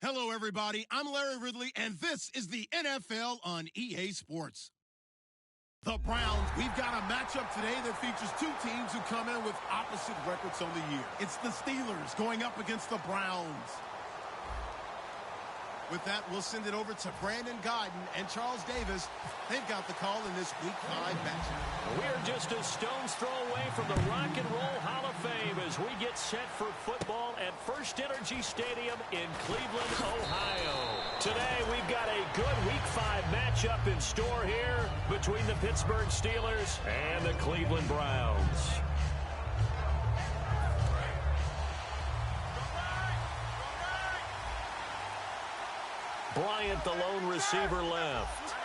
Hello, everybody. I'm Larry Ridley, and this is the NFL on EA Sports. The Browns, we've got a matchup today that features two teams who come in with opposite records on the year. It's the Steelers going up against the Browns. With that, we'll send it over to Brandon Godden and Charles Davis. They've got the call in this Week 5 matchup. We're just a stone's throw away from the Rock and Roll Hall of Fame as we get set for football at First Energy Stadium in Cleveland, Ohio. Today, we've got a good Week 5 matchup in store here between the Pittsburgh Steelers and the Cleveland Browns. Bryant, the lone receiver, left.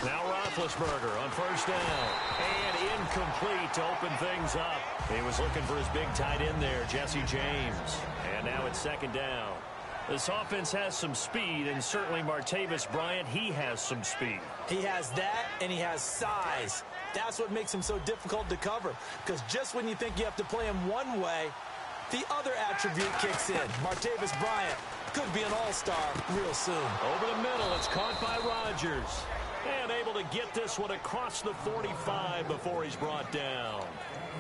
Now Roethlisberger on first down. And incomplete to open things up. He was looking for his big tight end there, Jesse James. And now it's second down. This offense has some speed, and certainly Martavis Bryant, he has some speed. He has that, and he has size. That's what makes him so difficult to cover. Because just when you think you have to play him one way, the other attribute kicks in. Martavis Bryant could be an all-star real soon. Over the middle, it's caught by Rodgers. And able to get this one across the 45 before he's brought down.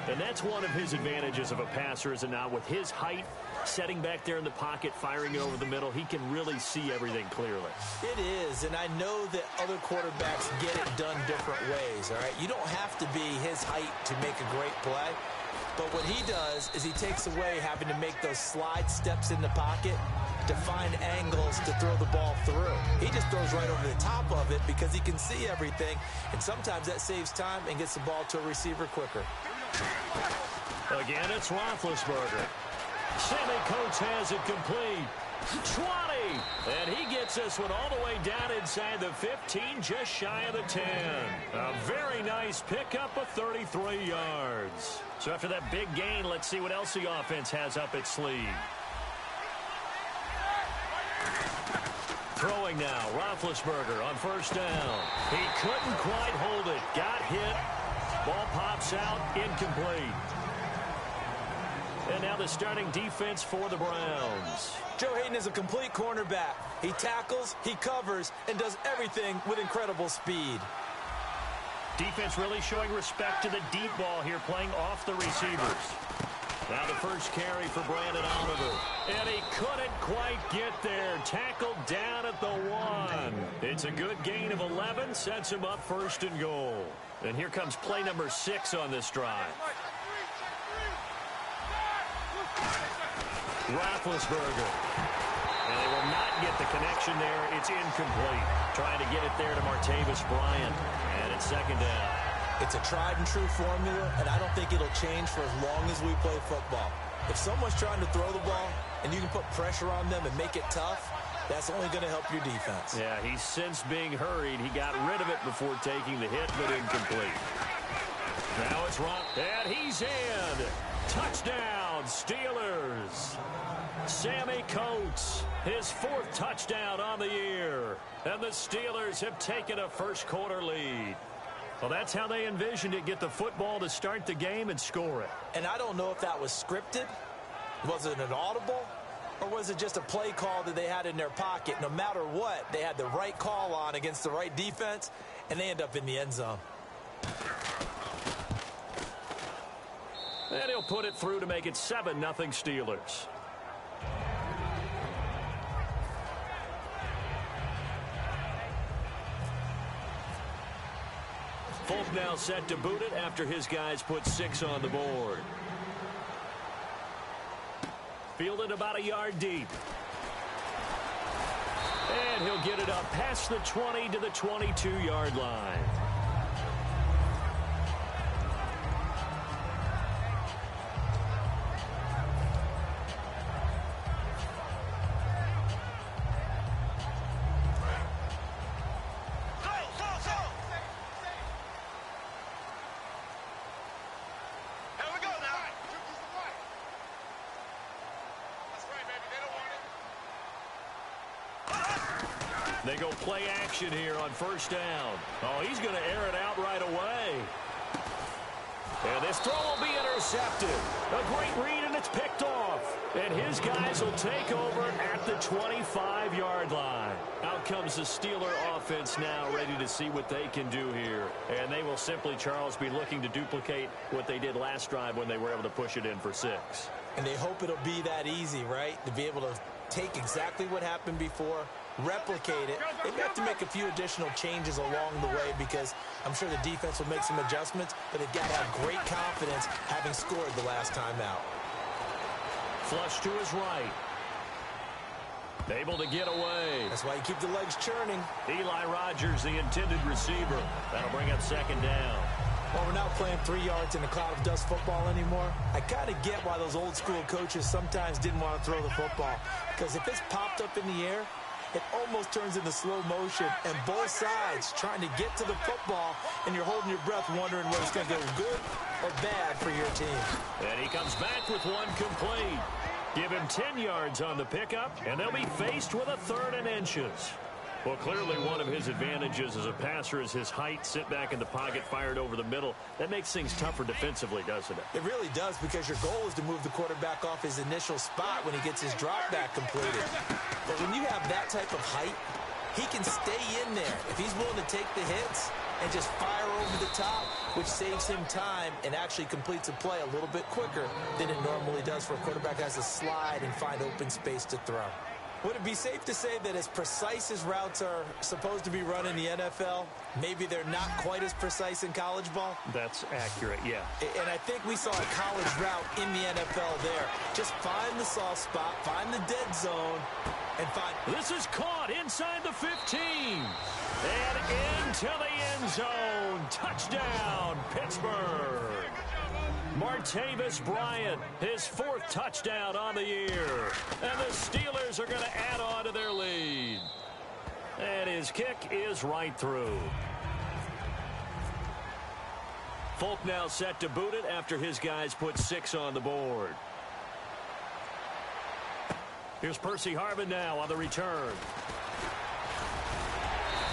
And that's one of his advantages of a passer, is it not? With his height, setting back there in the pocket, firing it over the middle, he can really see everything clearly. It is, and I know that other quarterbacks get it done different ways, all right? You don't have to be his height to make a great play. But what he does is he takes away having to make those slide steps in the pocket to find angles to throw the ball through. He just throws right over the top of it because he can see everything, and sometimes that saves time and gets the ball to a receiver quicker. Again, it's Roethlisberger. Sammy Coates has it complete. 20! And he gets this one all the way down inside the 15, just shy of the 10. A very nice pickup of 33 yards. So after that big gain, let's see what else the offense has up its sleeve. Throwing now, Roethlisberger on first down. He couldn't quite hold it. Got hit. Ball pops out, incomplete. And now the starting defense for the Browns. Joe Hayden is a complete cornerback. He tackles, he covers, and does everything with incredible speed. Defense really showing respect to the deep ball here, playing off the receivers. Now the first carry for Brandon Oliver. And he couldn't quite get there. Tackled down at the 1. It's a good gain of 11, sets him up first and goal. And here comes play number 6 on this drive. Roethlisberger. And they will not get the connection there. It's incomplete. Trying to get it there to Martavis Bryant. And it's second down. It's a tried-and-true formula, and I don't think it'll change for as long as we play football. If someone's trying to throw the ball and you can put pressure on them and make it tough, that's only going to help your defense. Yeah, he's since being hurried. He got rid of it before taking the hit, but incomplete. Now it's Rock, and he's in. Touchdown, Steelers. Sammy Coates, his 4th touchdown on the year. And the Steelers have taken a first-quarter lead. Well, that's how they envisioned it, get the football to start the game and score it. And I don't know if that was scripted. Was it an audible? Or was it just a play call that they had in their pocket? No matter what, they had the right call on against the right defense, and they end up in the end zone. And he'll put it through to make it 7-0 Steelers. Folk now set to boot it after his guys put 6 on the board. Fielded about a yard deep. And he'll get it up past the 20 to the 22-yard line. They go play action here on first down. Oh, he's going to air it out right away. And this throw will be intercepted. A great read, and it's picked off. And his guys will take over at the 25-yard line. Out comes the Steeler offense now, ready to see what they can do here. And they will simply, Charles, be looking to duplicate what they did last drive when they were able to push it in for 6. And they hope it'll be that easy, right? To be able to take exactly what happened before, replicate it. They may have to make a few additional changes along the way because I'm sure the defense will make some adjustments, but they've got to have great confidence having scored the last time out. Flush to his right. Able to get away. That's why you keep the legs churning. Eli Rogers, the intended receiver. That'll bring up 2nd down. Well, we're not playing 3 yards in a cloud of dust football anymore. I kind of get why those old school coaches sometimes didn't want to throw the football. Because if it's popped up in the air, it almost turns into slow motion. And both sides trying to get to the football, and you're holding your breath wondering whether it's going to go good or bad for your team. And he comes back with one complete. Give him 10 yards on the pickup, and they'll be faced with a 3rd and inches. Well, clearly one of his advantages as a passer is his height, sit back in the pocket, fired over the middle. That makes things tougher defensively, doesn't it? It really does, because your goal is to move the quarterback off his initial spot when he gets his drop back completed. But when you have that type of height, he can stay in there if he's willing to take the hits and just fire over the top, which saves him time and actually completes a play a little bit quicker than it normally does for a quarterback who has to slide and find open space to throw. Would it be safe to say that as precise as routes are supposed to be run in the NFL, maybe they're not quite as precise in college ball? That's accurate, yeah. And I think we saw a college route in the NFL there. Just find the soft spot, find the dead zone, and find... This is caught inside the 15. And into the end zone. Touchdown, Pittsburgh. Martavis Bryant, his 4th touchdown on the year. And the Steelers are going to add on to their lead. And his kick is right through. Folk now set to boot it after his guys put 6 on the board. Here's Percy Harvin now on the return.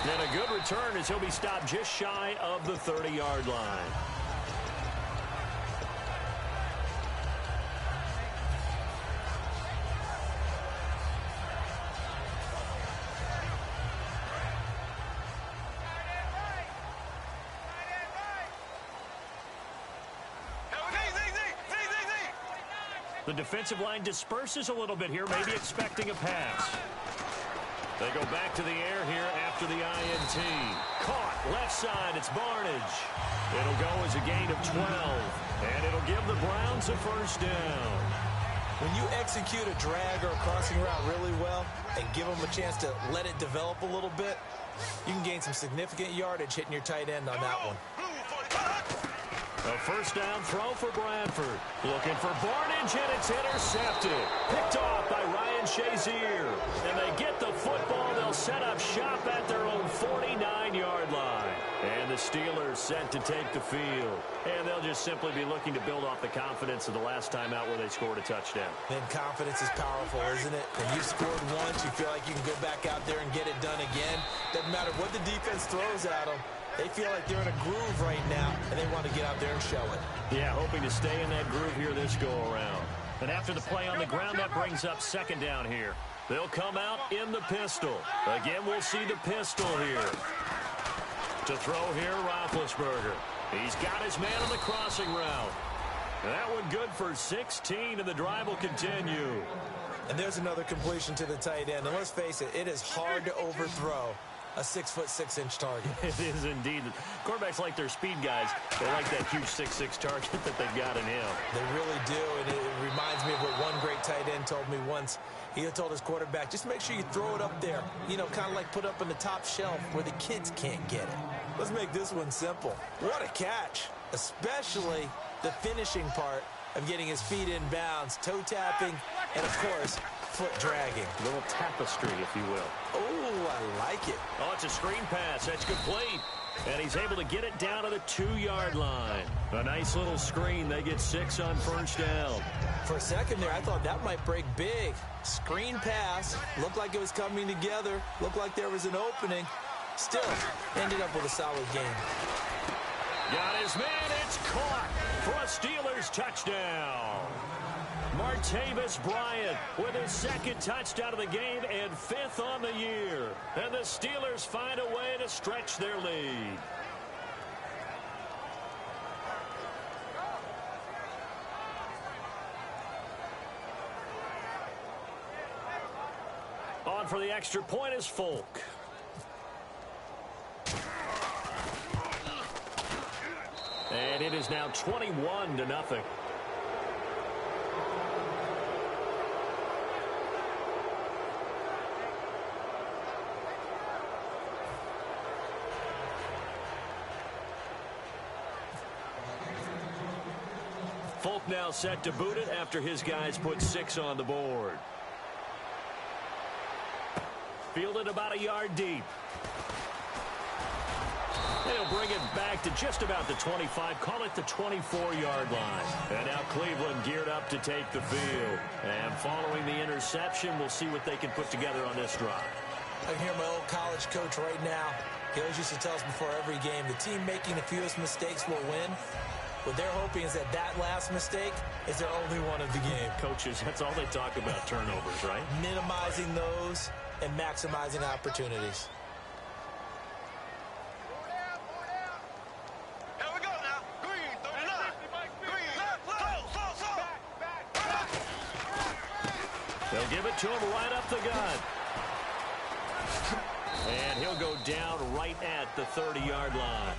And a good return as he'll be stopped just shy of the 30-yard line. The defensive line disperses a little bit here, maybe expecting a pass. They go back to the air here after the INT. Caught, left side, it's Barnage. It'll go as a gain of 12, and it'll give the Browns a 1st down. When you execute a drag or a crossing route really well and give them a chance to let it develop a little bit, you can gain some significant yardage hitting your tight end on that one. A 1st down throw for Bradford. Looking for Barnage, and it's intercepted. Picked off by Ryan Shazier. And they get the football. They'll set up shop at their own 49-yard line. And the Steelers set to take the field. And they'll just simply be looking to build off the confidence of the last time out where they scored a touchdown. Then confidence is powerful, isn't it? When you've scored once, you feel like you can go back out there and get it done again. Doesn't matter what the defense throws at them. They feel like they're in a groove right now, and they want to get out there and show it. Yeah, hoping to stay in that groove here this go-around. And after the play on the ground, that brings up 2nd down here. They'll come out in the pistol. Again, we'll see the pistol here. To throw here, Roethlisberger. He's got his man on the crossing route. And that one good for 16, and the drive will continue. And there's another completion to the tight end. And let's face it, it is hard to overthrow a 6'6" target. It is indeed. Quarterbacks like their speed guys. They like that huge 6'6" target that they've got in him. They really do, and it reminds me of what one great tight end told me once. He told his quarterback, just make sure you throw it up there. You know, kind of like put up on the top shelf where the kids can't get it. Let's make this one simple. What a catch, especially the finishing part of getting his feet in bounds, toe tapping, and of course, foot dragging. A little tapestry, if you will. Oh, I like it. Oh, it's a screen pass. That's complete. And he's able to get it down to the 2-yard line. A nice little screen. They get 6 on 1st down. For a second there, I thought that might break big. Screen pass. Looked like it was coming together. Looked like there was an opening. Still, ended up with a solid game. Got his man. It's caught for a Steelers touchdown. Martavis Bryant with his second touchdown of the game and 5th on the year. And the Steelers find a way to stretch their lead. On for the extra point is Folk. And it is now 21-0. Folk now set to boot it after his guys put 6 on the board. Fielded about a yard deep. They'll bring it back to just about the 25, call it the 24-yard line. And now Cleveland geared up to take the field. And following the interception, we'll see what they can put together on this drive. I can hear my old college coach right now. He always used to tell us before every game, the team making the fewest mistakes will win. What they're hoping is that that last mistake is their only one of the game. Coaches, that's all they talk about, turnovers, right? Minimizing those and maximizing opportunities. Here we go now. Green, 39. Green, They'll give it to him right up the gut. And he'll go down right at the 30-yard line.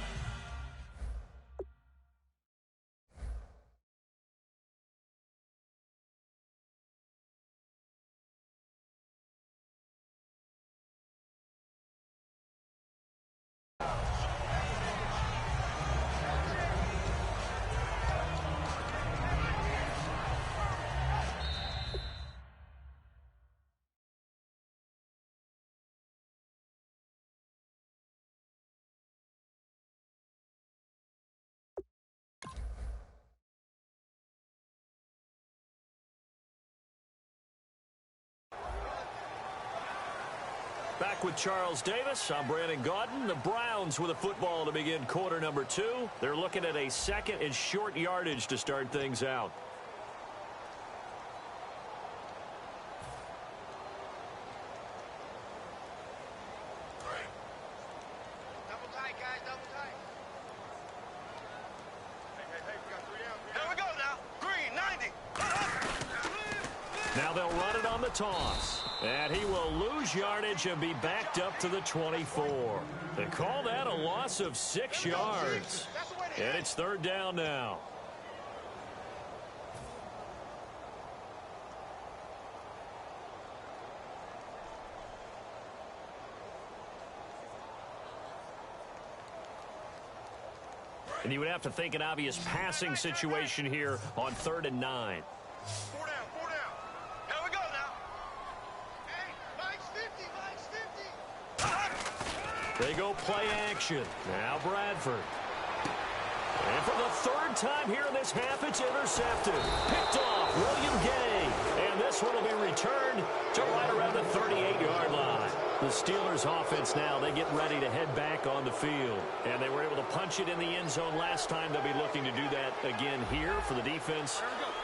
Back with Charles Davis. I'm Brandon Gaudin. The Browns with a football to begin quarter number 2. They're looking at a second and short yardage to start things out. Double tight, guys, double tight. Hey, we got 3 down. Here we go now. Green, 90. Now they'll run it on the toss. And he will lose yardage and be backed up to the 24. They call that a loss of 6 yards. And it's 3rd down now. And you would have to think an obvious passing situation here on 3rd and 9. 4 down, 4 down. Here we go now. Hey, Mike's 50, Mike's 50. They go play action. Now Bradford. And for the 3rd time here in this half, it's intercepted. Picked off William Gay. And this one will be returned to right around the 38-yard line. The Steelers offense now, they get ready to head back on the field. And they were able to punch it in the end zone last time. They'll be looking to do that again here for the defense.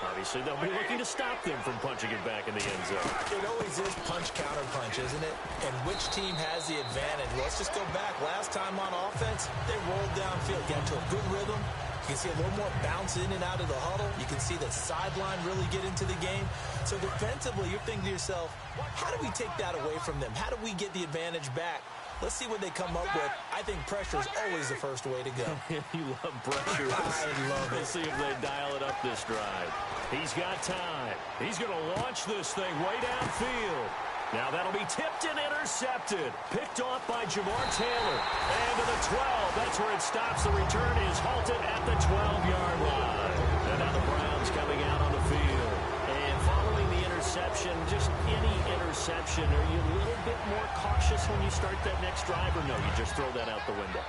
Obviously, they'll be looking to stop them from punching it back in the end zone. It always is punch, counter punch, isn't it? And which team has the advantage? Well, let's just go back. Last time on offense, they rolled downfield, got into a good rhythm. You can see a little more bounce in and out of the huddle. You can see the sideline really get into the game. So defensively, you're thinking to yourself, how do we take that away from them? How do we get the advantage back? Let's see what they come up with. I think pressure is always the first way to go. You love pressure. I love it. Let's see if they dial it up this drive. He's got time. He's going to launch this thing way downfield. Now that'll be tipped and intercepted. Picked off by Jamar Taylor. And to the 12. That's where it stops. The return is halted at the 12-yard line. And now the Browns coming out on the field. And following the interception, just any interception, are you a little bit more cautious when you start that next drive, or no, you just throw that out the window?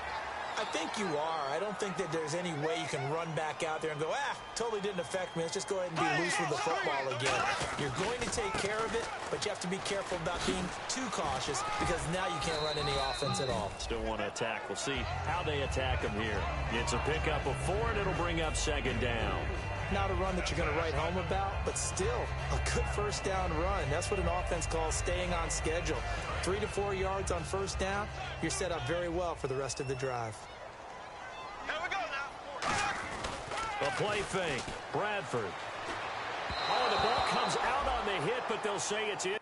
I think you are. I don't think that there's any way you can run back out there and go, totally didn't affect me. Let's just go ahead and be loose with the football again. You're going to take care of it, but you have to be careful about being too cautious because now you can't run any offense at all. Still want to attack. We'll see how they attack him here. It's a pickup of 4, and it'll bring up second down. Not a run that you're going to write home about, but still a good first down run. That's what an offense calls staying on schedule. 3 to 4 yards on first down, you're set up very well for the rest of the drive. Here we go now. A play fake. Bradford. Oh, the ball comes out on the hit, but they'll say it's in.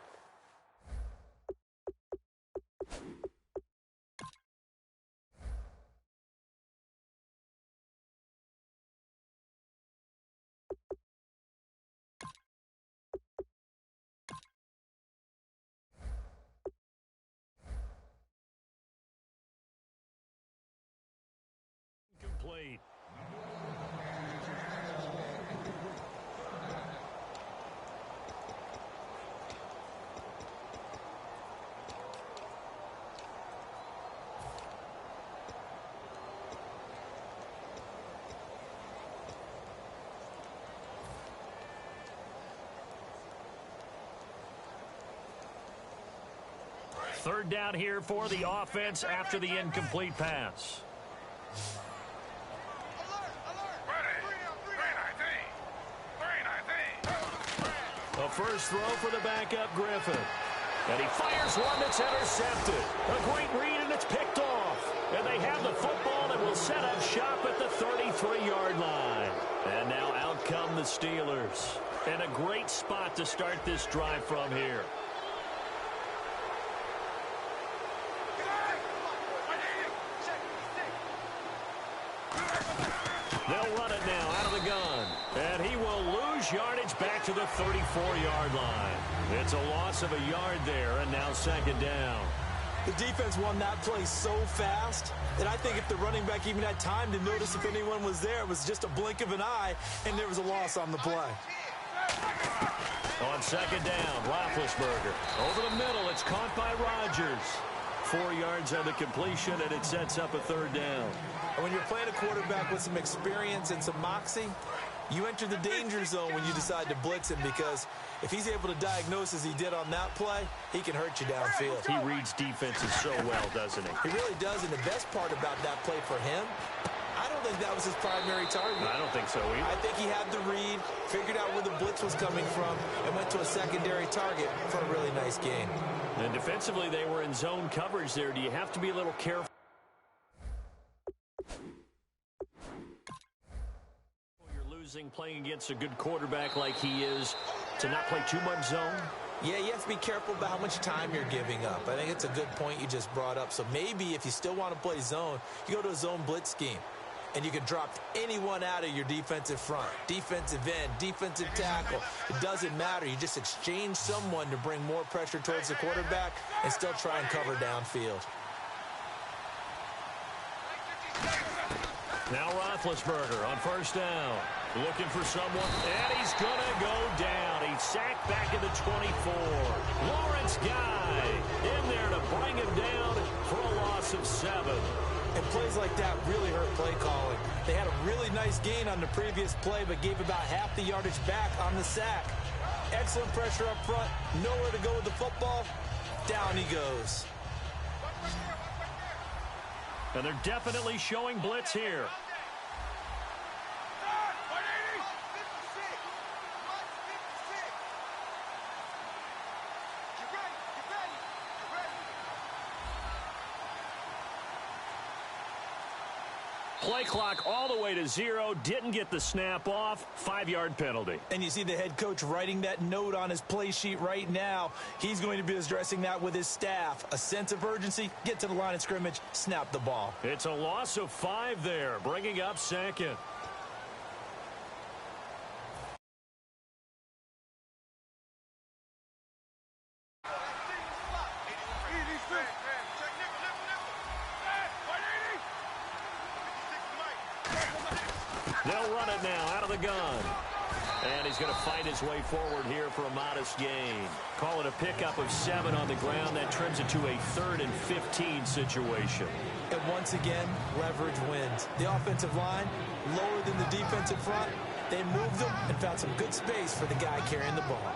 Complete. Third down here for the offense after the incomplete pass. A first throw for the backup Griffin. And he fires one that's intercepted. A great read, and it's picked off. And they have the football and will set up shop at the 33-yard line. And now out come the Steelers. And a great spot to start this drive from here. They'll run it now out of the gun. And he will lose yardage back to the 34-yard line. It's a loss of a yard there, and now second down. The defense won that play so fast that I think if the running back even had time to notice if anyone was there, it was just a blink of an eye, and there was a loss on the play. On second down, Roethlisberger. Over the middle, it's caught by Rodgers. 4 yards on the completion, and it sets up a third down. And when you're playing a quarterback with some experience and some moxie, you enter the danger zone when you decide to blitz him, because if he's able to diagnose as he did on that play, he can hurt you downfield. He reads defenses so well, doesn't he? He really does, and the best part about that play for him, I don't think that was his primary target. I don't think so either. I think he had the read, figured out where the blitz was coming from, and went to a secondary target for a really nice gain. And defensively, they were in zone coverage there. Do you have to be a little careful? You're losing playing against a good quarterback like he is to not play too much zone? Yeah, you have to be careful about how much time you're giving up. I think it's a good point you just brought up. So maybe if you still want to play zone, you go to a zone blitz scheme. And you can drop anyone out of your defensive front, defensive end, defensive tackle. It doesn't matter. You just exchange someone to bring more pressure towards the quarterback and still try and cover downfield. Now Roethlisberger on first down. Looking for someone, and he's going to go down. He's sacked back at the 24. Lawrence Guy in there to bring him down for a loss of 7. And plays like that really hurt play calling. They had a really nice gain on the previous play, but gave about half the yardage back on the sack. Excellent pressure up front. Nowhere to go with the football. Down he goes. And they're definitely showing blitz here. Play clock all the way to 0. Didn't get the snap off. 5-yard penalty. And you see the head coach writing that note on his play sheet right now. He's going to be addressing that with his staff. A sense of urgency. Get to the line of scrimmage. Snap the ball. It's a loss of 5 there, bringing up second. They'll run it now out of the gun. And he's going to fight his way forward here for a modest gain. Call it a pickup of 7 on the ground. That trims it to a 3rd and 15 situation. And once again, leverage wins. The offensive line, lower than the defensive front. They moved them and found some good space for the guy carrying the ball.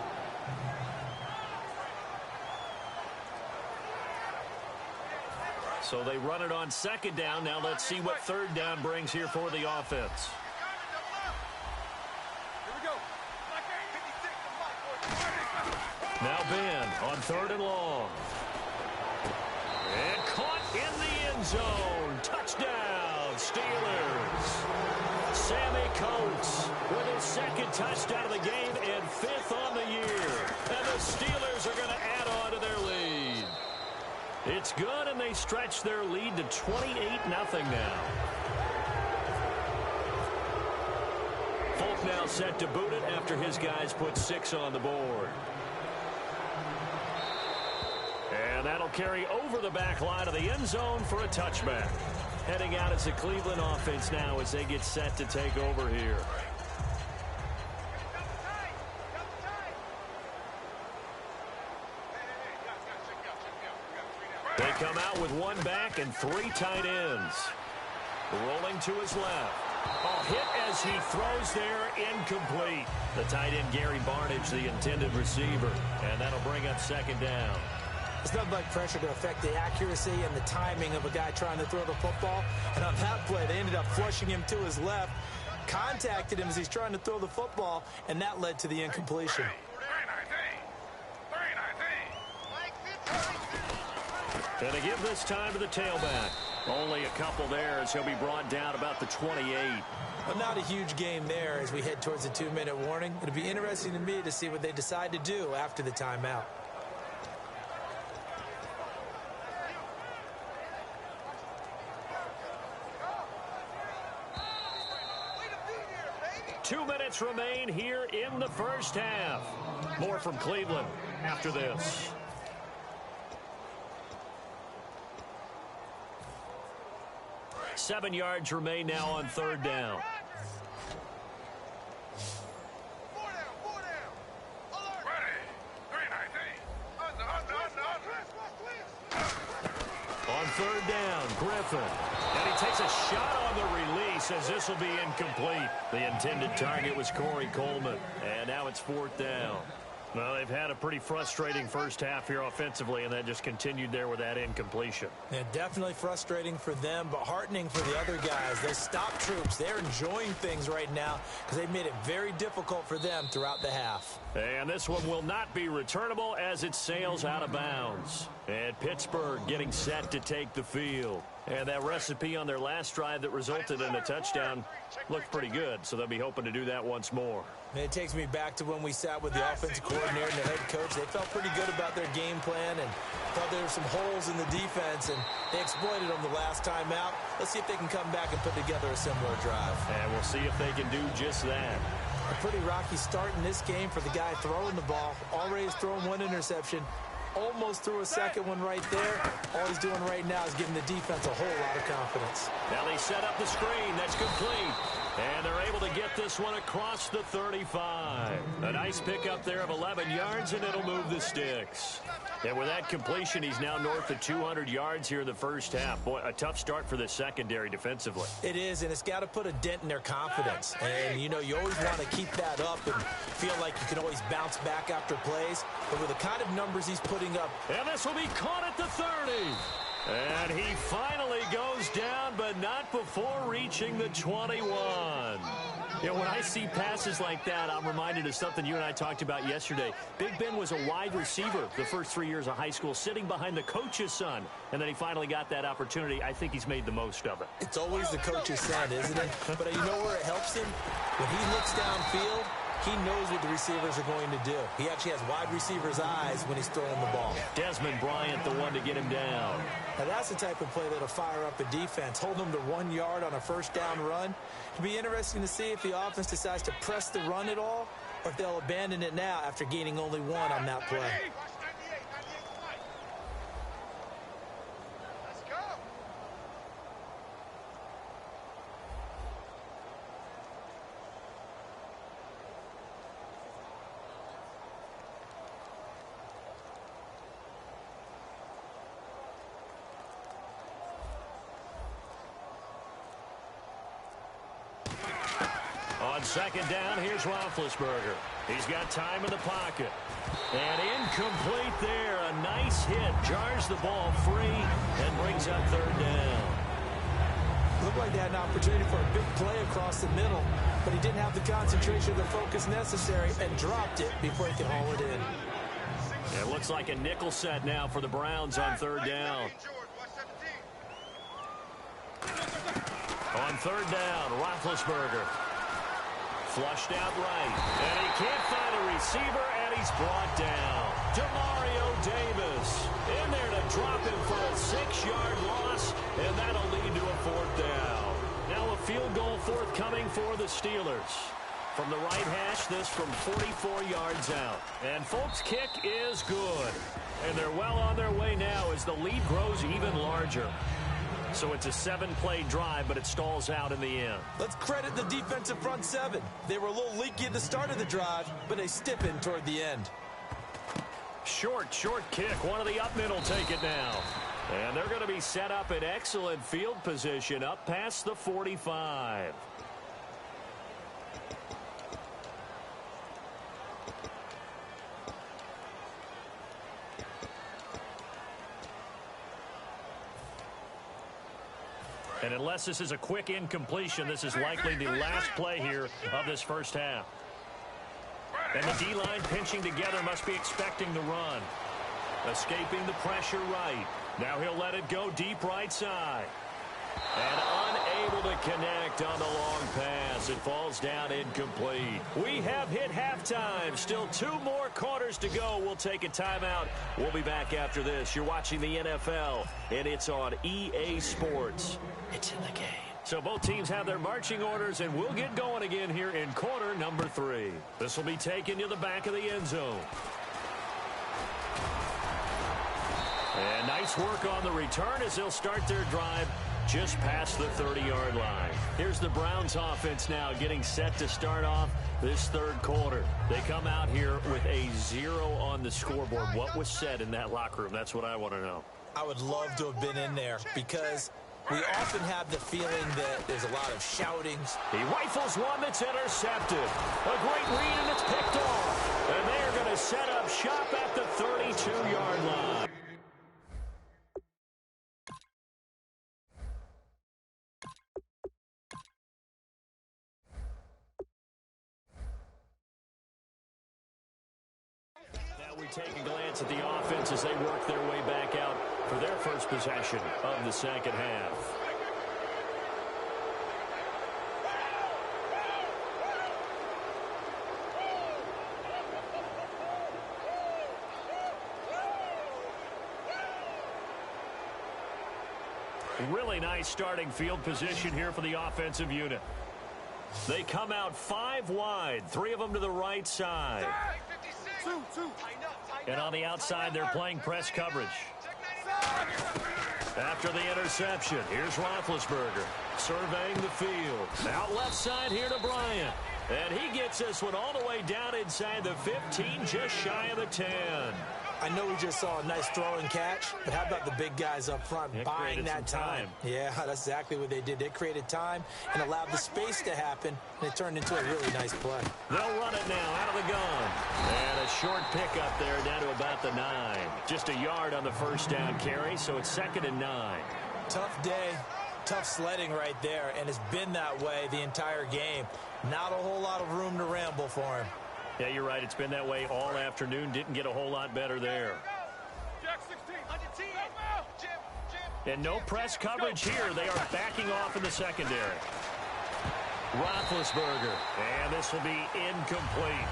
So they run it on 2nd down. Now let's see what 3rd down brings here for the offense. Now Ben on 3rd and long. And caught in the end zone. Touchdown, Steelers. Sammy Coates with his 2nd touchdown of the game and 5th on the year. And the Steelers are going to add on to their lead. It's good, and they stretch their lead to 28-0 now. Folk now set to boot it after his guys put 6 on the board. And that'll carry over the back line of the end zone for a touchback. Heading out as the Cleveland offense now as they get set to take over here. They come out with 1 back and 3 tight ends. Rolling to his left. A hit as he throws there, incomplete. The tight end, Gary Barnidge, the intended receiver. And that'll bring up 2nd down. It's nothing like pressure to affect the accuracy and the timing of a guy trying to throw the football. And on that play, they ended up flushing him to his left, contacted him as he's trying to throw the football, and that led to the incompletion. And they give this time to the tailback. Only a couple there as he'll be brought down about the 28. Well, not a huge game there as we head towards the 2-minute warning. It'll be interesting to me to see what they decide to do after the timeout. Two minutes remain here in the first half. More from Cleveland after this. Seven yards remain now on 3rd down. On 3rd down, Griffin. And he takes a shot on the release as this will be incomplete. The intended target was Corey Coleman. And now it's 4th down. Well, they've had a pretty frustrating first half here offensively, and that just continued there with that incompletion. Yeah, definitely frustrating for them, but heartening for the other guys. Those stop troops, they're enjoying things right now because they've made it very difficult for them throughout the half. And this one will not be returnable as it sails out of bounds. And Pittsburgh getting set to take the field. And that recipe on their last drive that resulted in a touchdown looked pretty good, so they'll be hoping to do that once more. And it takes me back to when we sat with the offensive coordinator and the head coach. They felt pretty good about their game plan and thought there were some holes in the defense, and they exploited them the last time out. Let's see if they can come back and put together a similar drive. And we'll see if they can do just that. A pretty rocky start in this game for the guy throwing the ball. Already has thrown 1 interception. Almost threw a second one right there. All he's doing right now is giving the defense a whole lot of confidence. Now they set up the screen. That's complete. And they're able to get this one across the 35. A nice pickup there of 11 yards, and it'll move the sticks. And with that completion, he's now north of 200 yards here in the first half. Boy, a tough start for the secondary defensively. It is, and it's got to put a dent in their confidence. And, you know, you always want to keep that up and feel like you can always bounce back after plays. But with the kind of numbers he's putting up. And this will be caught at the 30. And he finally goes down, but not before reaching the 21. You know, when I see passes like that, I'm reminded of something you and I talked about yesterday. Big Ben was a wide receiver the first 3 years of high school, sitting behind the coach's son. And then he finally got that opportunity. I think he's made the most of it. It's always the coach's son, isn't it? But you know where it helps him? When he looks downfield, he knows what the receivers are going to do. He actually has wide receivers' eyes when he's throwing the ball. Desmond Bryant, the one to get him down. Now, that's the type of play that'll fire up a defense. Hold them to 1 yard on a first down run. It'll be interesting to see if the offense decides to press the run at all, or if they'll abandon it now after gaining only 1 on that play. On second down, here's Roethlisberger. He's got time in the pocket. And incomplete there. A nice hit. Jars the ball free and brings up third down. Looked like they had an opportunity for a big play across the middle, but he didn't have the concentration or the focus necessary and dropped it before he could haul it in. It looks like a nickel set now for the Browns on third down. On third down, Roethlisberger. Flushed out right. And he can't find a receiver, and he's brought down. Demario Davis in there to drop him for a 6-yard loss, and that'll lead to a fourth down. Now a field goal forthcoming for the Steelers. From the right hash, this from 44 yards out. And folks, kick is good. And they're well on their way now as the lead grows even larger. So it's a 7-play drive, but it stalls out in the end. Let's credit the defensive front seven. They were a little leaky at the start of the drive, but they stiffened toward the end. Short kick. One of the up men will take it now. And they're going to be set up in excellent field position up past the 45. And unless this is a quick incompletion, this is likely the last play here of this first half. And the D-line pinching together must be expecting the run. Escaping the pressure right. Now he'll let it go deep right side. And unable to connect on the long pass. It falls down incomplete. We have hit halftime. Still 2 more quarters to go. We'll take a timeout. We'll be back after this. You're watching the NFL, and it's on EA Sports. It's in the game. So both teams have their marching orders, and we'll get going again here in quarter number 3. This will be taken to the back of the end zone. And nice work on the return as they'll start their drive just past the 30-yard line. Here's the Browns offense now getting set to start off this third quarter. They come out here with a 0 on the scoreboard. What was said in that locker room? That's what I want to know. I would love to have been in there because we often have the feeling that there's a lot of shoutings. He rifles one that's intercepted. A great read, and it's picked off. And they're going to set up shop at the 32-yard line. We take a glance at the offense as they work their way back out for their first possession of the second half. Really nice starting field position here for the offensive unit. They come out 5 wide, 3 of them to the right side. And on the outside, they're playing press coverage. After the interception, here's Roethlisberger surveying the field. Out left side here to Bryant. And he gets this one all the way down inside the 15, just shy of the 10. I know we just saw a nice throw and catch, but how about the big guys up front buying that time? Yeah, that's exactly what they did. They created time and allowed the space to happen, and it turned into a really nice play. They'll run it now out of the gun. And a short pickup there down to about the 9. Just a yard on the first down carry, so it's 2nd and 9. Tough day, tough sledding right there, and it's been that way the entire game. Not a whole lot of room to ramble for him. Yeah, you're right. It's been that way all afternoon. Didn't get a whole lot better there. And no press coverage here. They are backing off in the secondary. Roethlisberger. And this will be incomplete.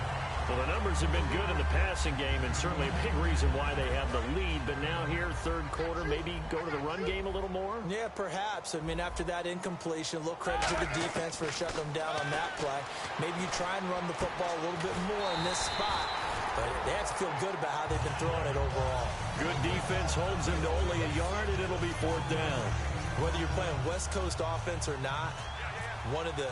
Well, the numbers have been good in the passing game, and certainly a big reason why they have the lead. But now here, third quarter, maybe go to the run game a little more? Yeah, perhaps. I mean, after that incompletion, a little credit to the defense for shutting them down on that play. Maybe you try and run the football a little bit more in this spot. But they have to feel good about how they've been throwing it overall. Good defense holds them to only a yard, and it'll be 4th down. Whether you're playing West Coast offense or not, one of the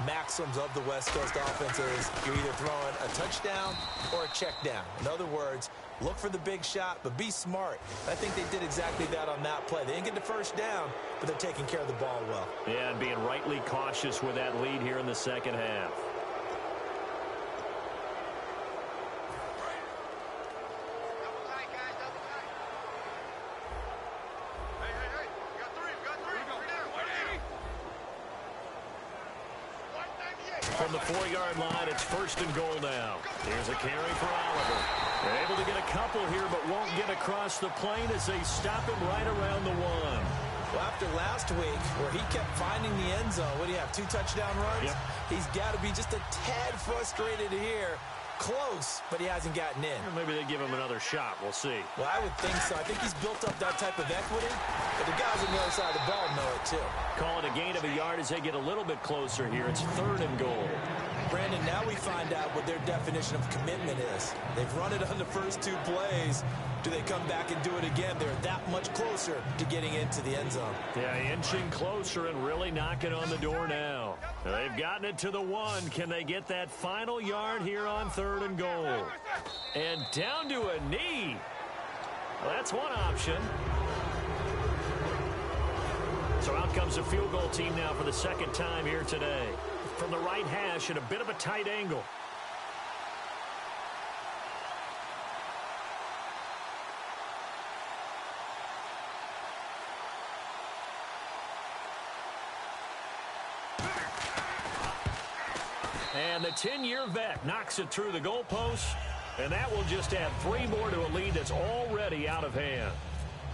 maxims of the West Coast offense is you're either throwing a touchdown or a check down. In other words, look for the big shot, but be smart. I think they did exactly that on that play. They didn't get the first down, but they're taking care of the ball well. Yeah, and being rightly cautious with that lead here in the second half. From the 4-yard line, it's 1st and goal now. Here's a carry for Oliver. They're able to get a couple here, but won't get across the plane as they stop him right around the 1. Well, after last week, where he kept finding the end zone, what do you have, 2 touchdown runs? Yep. He's got to be just a tad frustrated here. Close, but he hasn't gotten in. Maybe they give him another shot. We'll see. Well, I would think so. I think he's built up that type of equity, but the guys on the other side of the ball know it too. Call it a gain of a yard as they get a little bit closer here. It's 3rd and goal. Brandon, now we find out what their definition of commitment is. They've run it on the first 2 plays. Do they come back and do it again? They're that much closer to getting into the end zone. Yeah, inching closer and really knocking on the door now. They've gotten it to the 1. Can they get that final yard here on 3rd and goal? And down to a knee. Well, that's one option. So out comes the field goal team now for the 2nd time here today. From the right hash at a bit of a tight angle. And the 10-year vet knocks it through the goalpost, and that will just add 3 more to a lead that's already out of hand.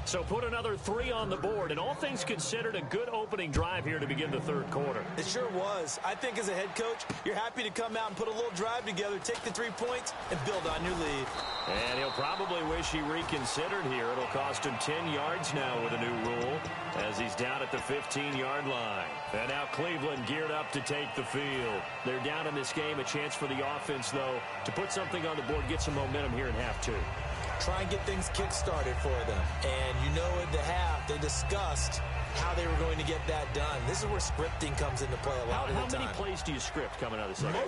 So put another 3 on the board, and all things considered, a good opening drive here to begin the 3rd quarter. It sure was. I think as a head coach, you're happy to come out and put a little drive together, take the 3 points, and build on your lead. And he'll probably wish he reconsidered here. It'll cost him 10 yards now with a new rule as he's down at the 15-yard line. And now Cleveland geared up to take the field. They're down in this game. A chance for the offense, though, to put something on the board, get some momentum here in half 2. Try and get things kick-started for them. And you know at the half, they discussed how they were going to get that done. This is where scripting comes into play a lot of the time. How many plays do you script coming out of the second?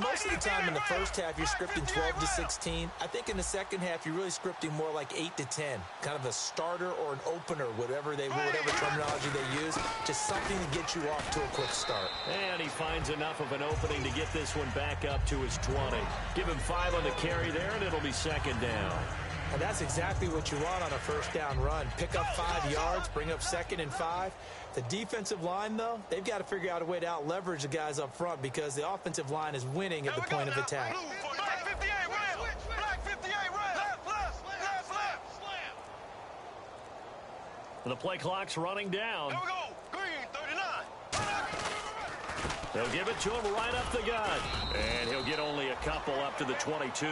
Most of the time in the first half, you're scripting 12 to 16. I think in the second half, you're really scripting more like 8 to 10. Kind of a starter or an opener, whatever terminology they use. Just something to get you off to a quick start. And he finds enough of an opening to get this one back up to his 20. Give him 5 on the carry there, and it'll be 2nd down. And that's exactly what you want on a 1st down run. Pick up 5 yards, bring up 2nd and 5. The defensive line, though, they've got to figure out a way to out-leverage the guys up front because the offensive line is winning at the point of attack. Black 58, rail. Black 58, rail. Left. The play clock's running down. Here we go. Green, 39. They'll give it to him right up the gut. And he'll get only a couple up to the 22.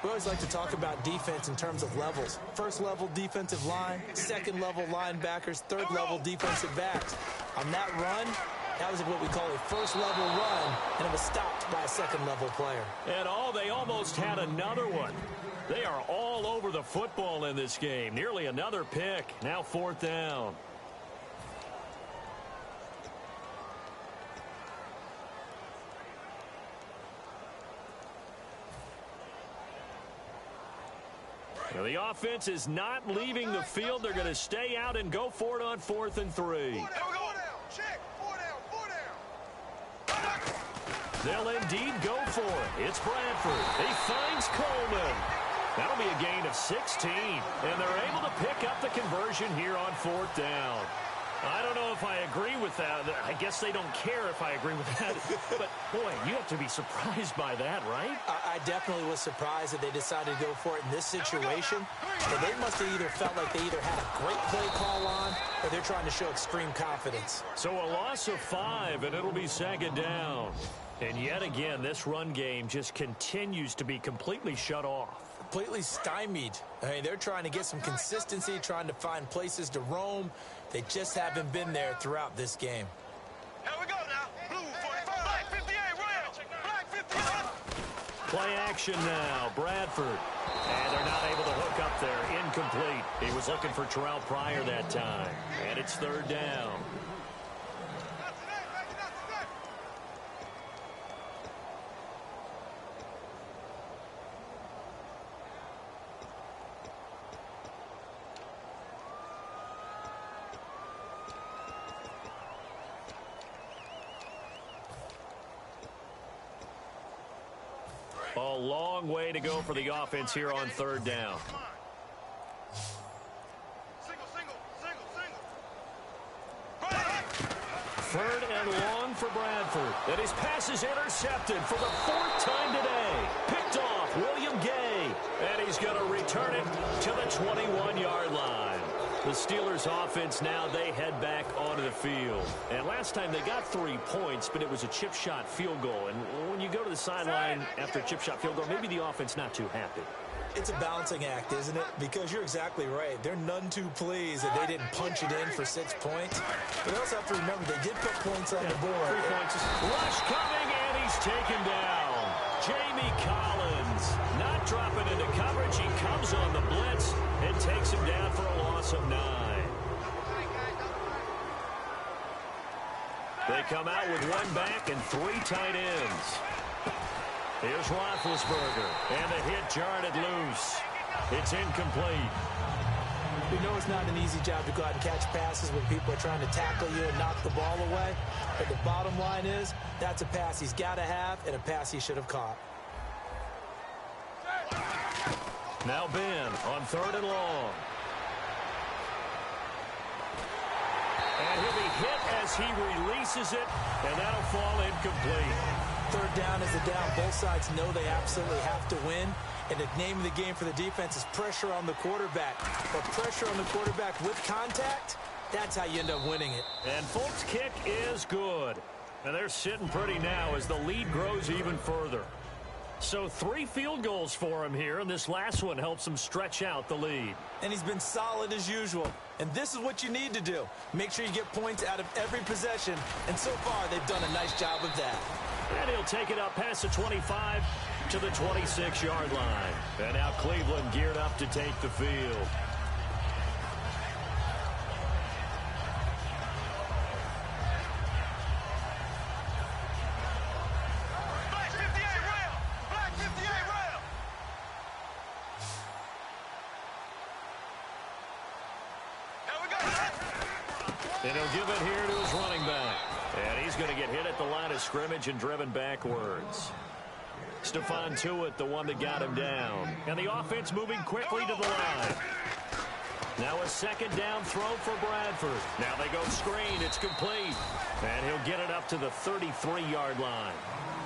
We always like to talk about defense in terms of levels. 1st level defensive line, 2nd level linebackers, 3rd level defensive backs. On that run, that was what we call a 1st level run, and it was stopped by a 2nd level player. And they almost had another one. They are all over the football in this game. Nearly another pick. Now 4th down. Now the offense is not leaving the field. They're going to stay out and go for it on 4th and 3. Here we go. Check. 4 down. They'll indeed go for it. It's Bradford. He finds Coleman. That'll be a gain of 16. And they're able to pick up the conversion here on 4th down. I don't know if I agree with that. I guess they don't care if I agree with that. But, boy, you have to be surprised by that, right? I definitely was surprised that they decided to go for it in this situation. But they must have either felt like they either had a great play call on or they're trying to show extreme confidence. So a loss of 5, and it'll be 2nd down. And yet again, this run game just continues to be completely shut off. Completely stymied. I mean, they're trying to get some consistency, trying to find places to roam. They just haven't been there throughout this game. Here we go now. Blue 45. Black 58, rail. Black 58. Play action now. Bradford. And they're not able to hook up there. Incomplete. He was looking for Terrell Pryor that time. And it's 3rd down. A long way to go for the offense here on 3rd down. Single. Third and long for Bradford. And his pass is intercepted for the 4th time today. Picked off William Gay. And he's going to return it to the 21-yard line. The Steelers offense now, they head back onto the field. And last time they got 3 points, but it was a chip shot field goal. And when you go to the sideline after a chip shot field goal, maybe the offense not too happy. It's a balancing act, isn't it? Because you're exactly right. They're none too pleased that they didn't punch it in for 6 points. But they also have to remember they did put points on the board. 3 points. Rush coming, and he's taken down. Jamie Collins not dropping into coverage. He comes on the blitz and takes him down for a loss of 9. They come out with 1 back and 3 tight ends. Here's Roethlisberger, and the hit jarred it loose. It's incomplete. We know it's not an easy job to go out and catch passes when people are trying to tackle you and knock the ball away. But the bottom line is, that's a pass he's got to have and a pass he should have caught. Now Ben on 3rd and long. And he'll be hit as he releases it, and that'll fall incomplete. 3rd down is the down. Both sides know they absolutely have to win. And the name of the game for the defense is pressure on the quarterback. But pressure on the quarterback with contact, that's how you end up winning it. And Folk's kick is good. And they're sitting pretty now as the lead grows even further. So 3 field goals for him here, and this last one helps him stretch out the lead. And he's been solid as usual. And this is what you need to do. Make sure you get points out of every possession. And so far, they've done a nice job of that. And he'll take it up past the 25 to the 26-yard line. And now Cleveland geared up to take the field. Black 58 rail! Black 58 rail! Here we go. And he'll give it here to his running back. And he's going to get hit at the line of scrimmage and driven backwards. Stephon Tuitt, the one that got him down. And the offense moving quickly to the line. Now a 2nd down throw for Bradford. Now they go screen. It's complete. And he'll get it up to the 33-yard line.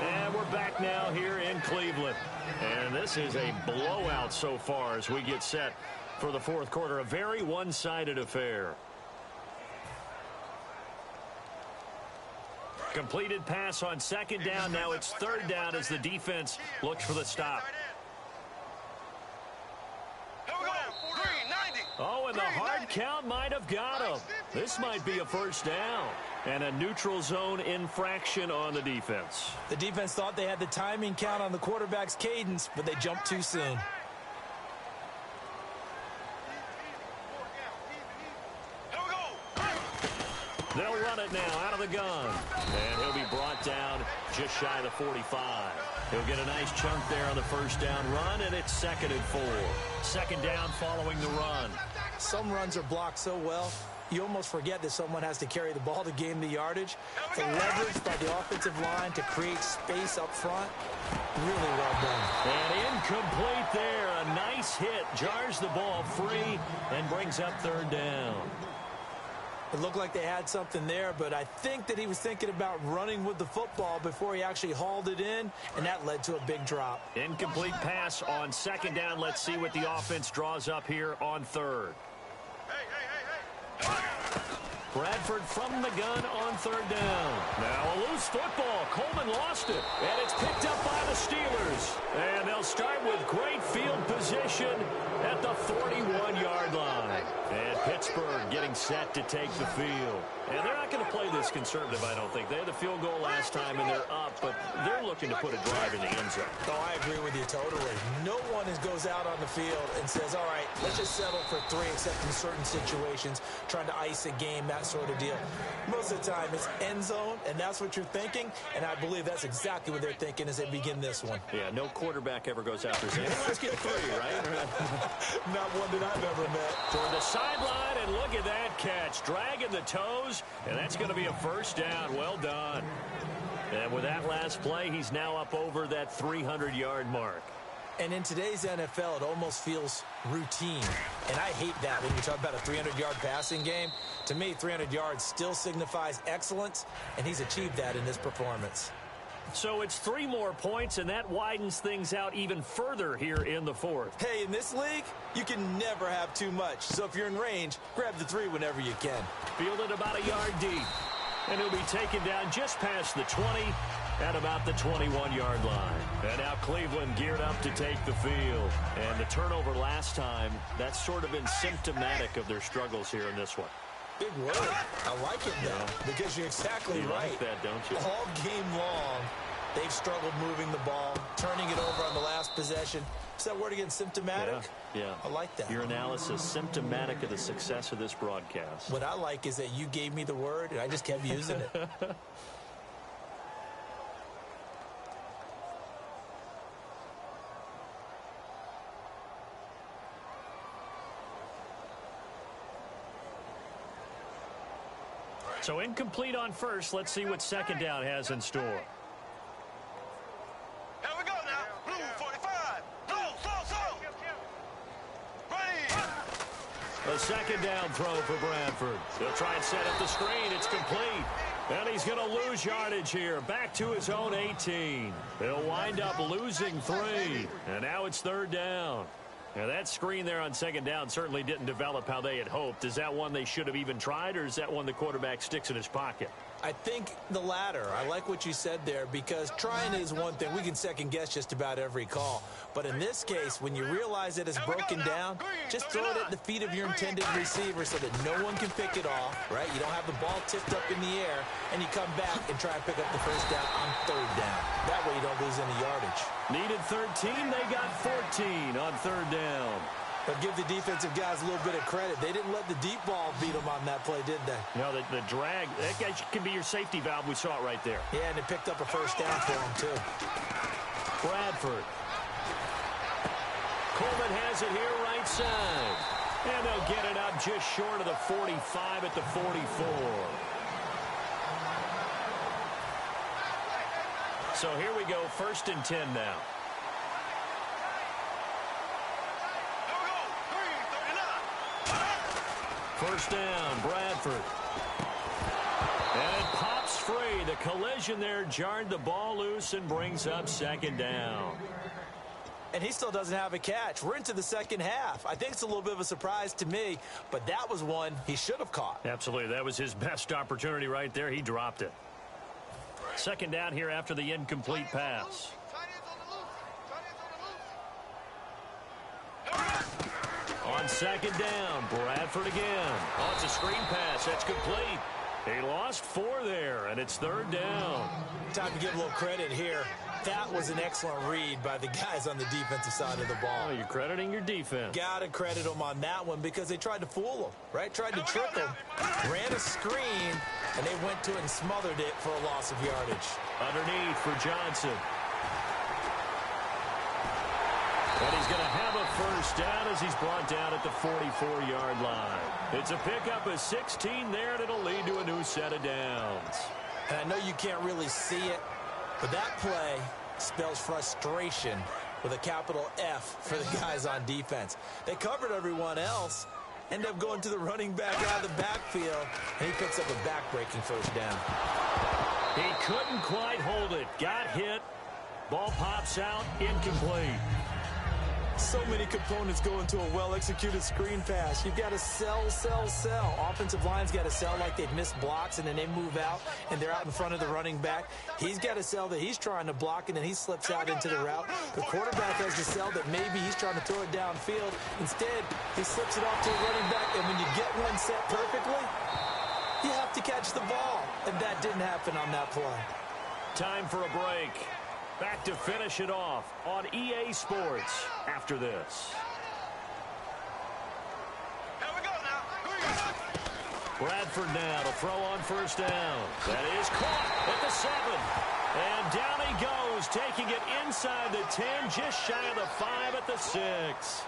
And we're back now here in Cleveland. And this is a blowout so far as we get set for the 4th quarter. A very one-sided affair. Completed pass on 2nd down. Now it's 3rd down as the defense looks for the stop. Here we go. 390. Oh, and the hard count might have got him. This might be a 1st down. And a neutral zone infraction on the defense. The defense thought they had the timing count on the quarterback's cadence, but they jumped too soon. They'll run it now out of the gun. And he'll be brought down just shy of the 45. He'll get a nice chunk there on the 1st down run, and it's 2nd and 4. 2nd down following the run. Some runs are blocked so well, you almost forget that someone has to carry the ball to gain the yardage. The leverage by the offensive line to create space up front, really well done. And incomplete there. A nice hit. Jars the ball free and brings up 3rd down. It looked like they had something there, but I think that he was thinking about running with the football before he actually hauled it in, and that led to a big drop. Incomplete pass on 2nd down. Let's see what the offense draws up here on 3rd. Bradford from the gun on 3rd down. Now a loose football. Coleman lost it, and it's picked up by the Steelers. And they'll start with great field position at the 41-yard line. And Pittsburgh getting set to take the field. And they're not going to play this conservative, I don't think. They had the field goal last time, and they're up, but they're looking to put a drive in the end zone. Oh, I agree with you totally. No one goes out on the field and says, all right, let's just settle for 3, except in certain situations, trying to ice a game, that sort of deal. Most of the time, it's end zone, and that's what you're thinking, and I believe that's exactly what they're thinking as they begin this one. Yeah, no quarterback ever goes out there saying, hey, let's get 3, right? Not one that I've ever met. Toward the sideline, and look at that catch. Dragging the toes, and that's going to be a 1st down. Well done. And with that last play, he's now up over that 300-yard mark. And in today's NFL, it almost feels routine. And I hate that when you talk about a 300-yard passing game. To me, 300 yards still signifies excellence, and he's achieved that in this performance. So it's 3 more points, and that widens things out even further here in the fourth. Hey, in this league, you can never have too much. So if you're in range, grab the 3 whenever you can. Fielded about a yard deep. And he'll be taken down just past the 20 at about the 21-yard line. And now Cleveland geared up to take the field. And the turnover last time, that's sort of been symptomatic of their struggles here in this one. Big word. I like it, though, because you're exactly you right. Like that, don't you? All game long, they've struggled moving the ball, turning it over on the last possession. Is that word again, symptomatic? Yeah. I like that. Your analysis, symptomatic of the success of this broadcast. What I like is that you gave me the word, and I just kept using it. So incomplete on first. Let's see what second down has in store. Here we go now. Blue 45. Slow. Ready. A second down throw for Bradford. He'll try and set up the screen. It's complete. And he's going to lose yardage here. Back to his own 18. He'll wind up losing 3. And now it's third down. Now, that screen there on second down certainly didn't develop how they had hoped. Is that one they should have even tried, or is that one the quarterback sticks in his pocket? I think the latter. I like what you said there, because trying is one thing. We can second-guess just about every call. But in this case, when you realize that it's broken down, just throw it at the feet of your intended receiver so that no one can pick it off, right? You don't have the ball tipped up in the air, and you come back and try and pick up the first down on third down. That way you don't lose any yardage. Needed 13. They got 14 on third down. But give the defensive guys a little bit of credit. They didn't let the deep ball beat them on that play, did they? No, the drag, that guy can be your safety valve. We saw it right there. Yeah, and it picked up a first down for them, too. Bradford. Coleman has it here right side. And they'll get it up just short of the 45 at the 44. So here we go, 1st and 10 now. First down, Bradford. And it pops free. The collision there jarred the ball loose and brings up second down. And he still doesn't have a catch. We're into the second half. I think it's a little bit of a surprise to me, but that was one he should have caught. Absolutely. That was his best opportunity right there. He dropped it. Second down here after the incomplete pass. On second down, Bradford again. Oh, it's a screen pass. That's complete. He lost 4 there, and it's third down. Time to give a little credit here. That was an excellent read by the guys on the defensive side of the ball. Oh, you're crediting your defense. Got to credit them on that one because they tried to fool them, right? Tried to trick them. Ran a screen, and they went to it and smothered it for a loss of yardage. Underneath for Johnson. And he's going to have a first down as he's brought down at the 44-yard line. It's a pickup of 16 there, and it'll lead to a new set of downs. And I know you can't really see it, but that play spells frustration with a capital F for the guys on defense. They covered everyone else, ended up going to the running back out of the backfield, and he picks up a back-breaking first down. He couldn't quite hold it. Got hit. Ball pops out. Incomplete. So many components go into a well-executed screen pass. You've got to sell. Offensive line's got to sell like they've missed blocks, and then they move out, and they're out in front of the running back. He's got to sell that he's trying to block, and then he slips out into the route. The quarterback has to sell that maybe he's trying to throw it downfield. Instead, he slips it off to the running back, and when you get one set perfectly, you have to catch the ball. And that didn't happen on that play. Time for a break. Back to finish it off on EA Sports after this. Here we go now. Bradford now to throw on first down. That is caught at the 7. And down he goes, taking it inside the 10, just shy of the 5 at the 6.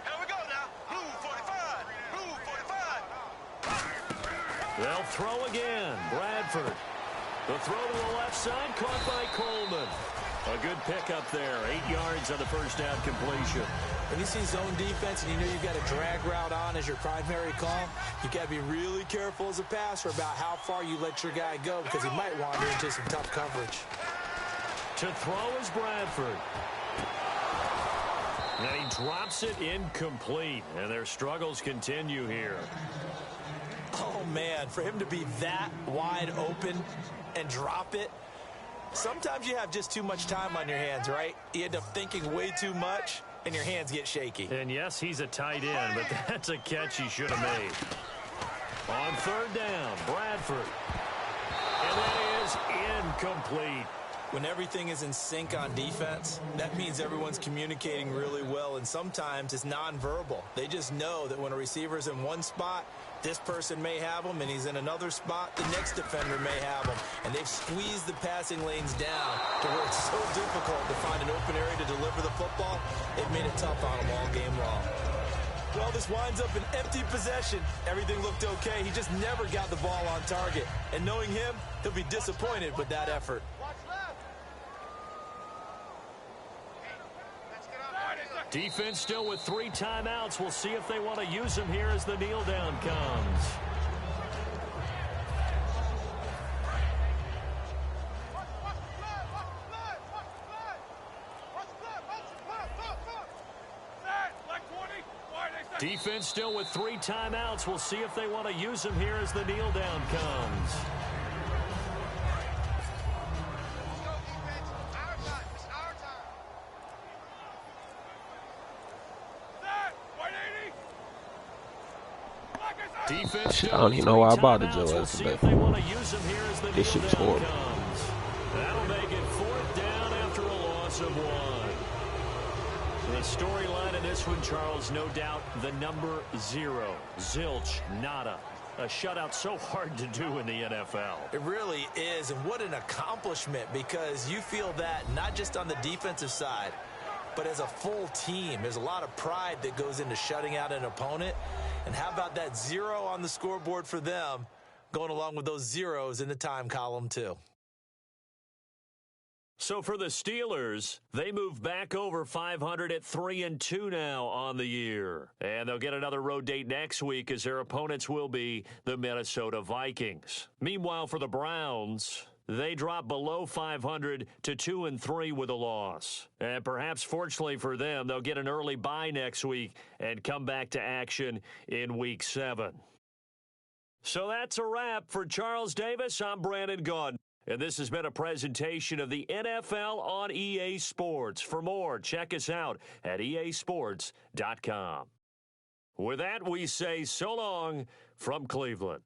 Here we go now. Blue 45. They'll throw again. Bradford. The throw to the left side, caught by Coleman. A good pickup there. 8 yards on the first down completion. When you see zone defense and you know you've got a drag route on as your primary call, you got to be really careful as a passer about how far you let your guy go because he might wander into some tough coverage. To throw is Bradford. And he drops it incomplete. And their struggles continue here. Oh, man, for him to be that wide open and drop it, sometimes you have just too much time on your hands, right? You end up thinking way too much, and your hands get shaky. And, yes, he's a tight end, but that's a catch he should have made. On third down, Bradford. And that is incomplete. When everything is in sync on defense, that means everyone's communicating really well, and sometimes it's nonverbal. They just know that when a receiver's in one spot, this person may have him, and he's in another spot, the next defender may have him. And they've squeezed the passing lanes down to where it's so difficult to find an open area to deliver the football. They've made it tough on him all game long. Well, this winds up an empty possession. Everything looked okay. He just never got the ball on target. And knowing him, he'll be disappointed with that effort. Defense still with 3 timeouts. We'll see if they want to use them here as the kneel down comes. Defense still with 3 timeouts. We'll see if they want to use them here as the kneel down comes. I don't even know why I bothered Joe yesterday. This shit was horrible. That'll make it 4th down after a loss of 1. The storyline in this one, Charles, no doubt the number 0. Zilch, nada. A shutout so hard to do in the NFL. It really is, and what an accomplishment, because you feel that not just on the defensive side, but as a full team. There's a lot of pride that goes into shutting out an opponent. And how about that 0 on the scoreboard for them, going along with those zeros in the time column, too. So for the Steelers, they move back over 500 at 3-2 now on the year. And they'll get another road date next week as their opponents will be the Minnesota Vikings. Meanwhile, for the Browns, they drop below 500 to 2-3 with a loss. And perhaps fortunately for them, they'll get an early bye next week and come back to action in Week 7. So that's a wrap. For Charles Davis, I'm Brandon Gaudin. And this has been a presentation of the NFL on EA Sports. For more, check us out at easports.com. With that, we say so long from Cleveland.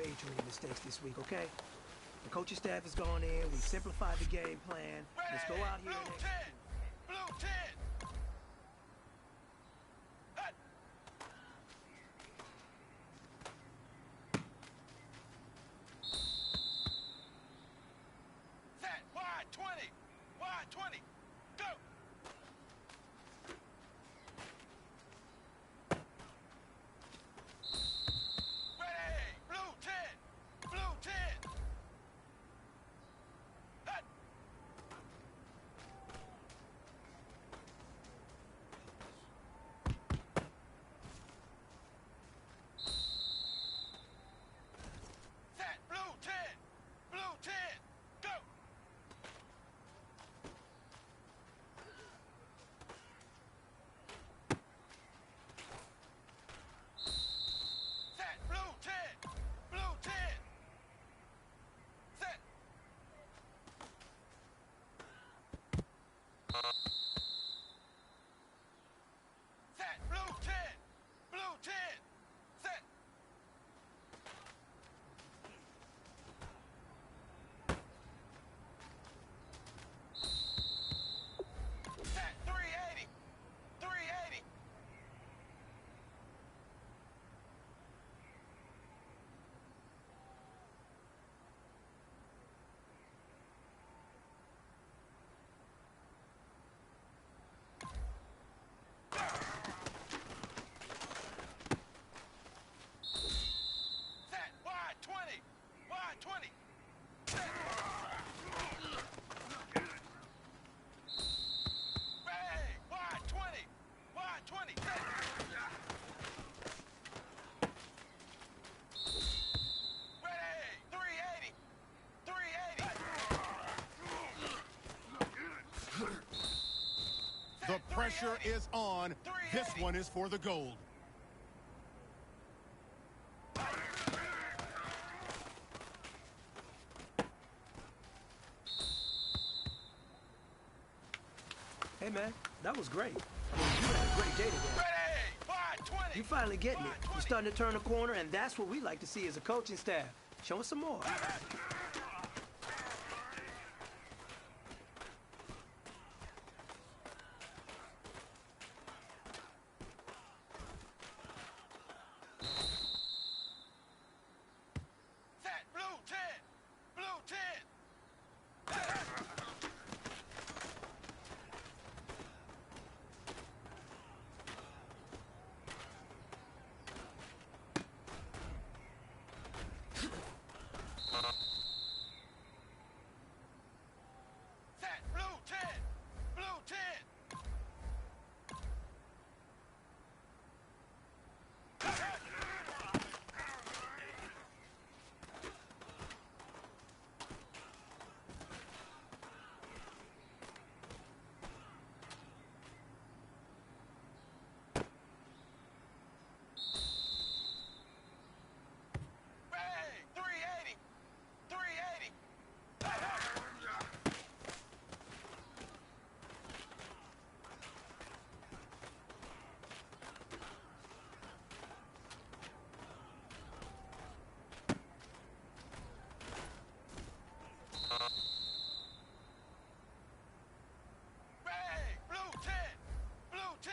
wagering mistakes this week, okay? The coaching staff has gone in. We simplified the game plan. Let's go out here and execute. Blue 10! Hut! Set! Wide 20! Wide 20! Go! Ready! Blue 10! Blue 10! Hut! Set! Blue 10! Blue 10! Go! Set! Blue 10! Blue 10! Set! Set! Blue 10! Blue 10! Set! Set! 380! 380! Set! Wide 20! Wide 20! Set! Ready! Wide 20! Wide 20! Set! Ready! 380! 380! The pressure is on. This one is for the gold. Hey, man, that was great. I mean, you had a great day today. Ready! Wide 20! You finally getting it. Wide You're 20! starting to turn the corner, and that's what we like to see as a coaching staff. Show us some more. Set! Blue 10! Blue 10! Set! Blue 10! Blue 10! Ready! 380! 380! Ready! Blue 10! Blue 10!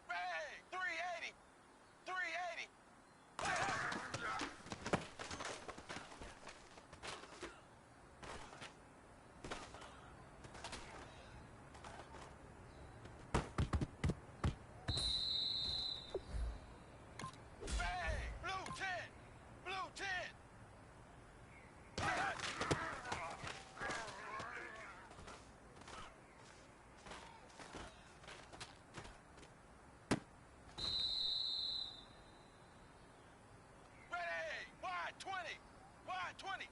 Ready! 380! 380! Ready! Blue 10! Blue 10! Ready! Wide 20! Wide 20!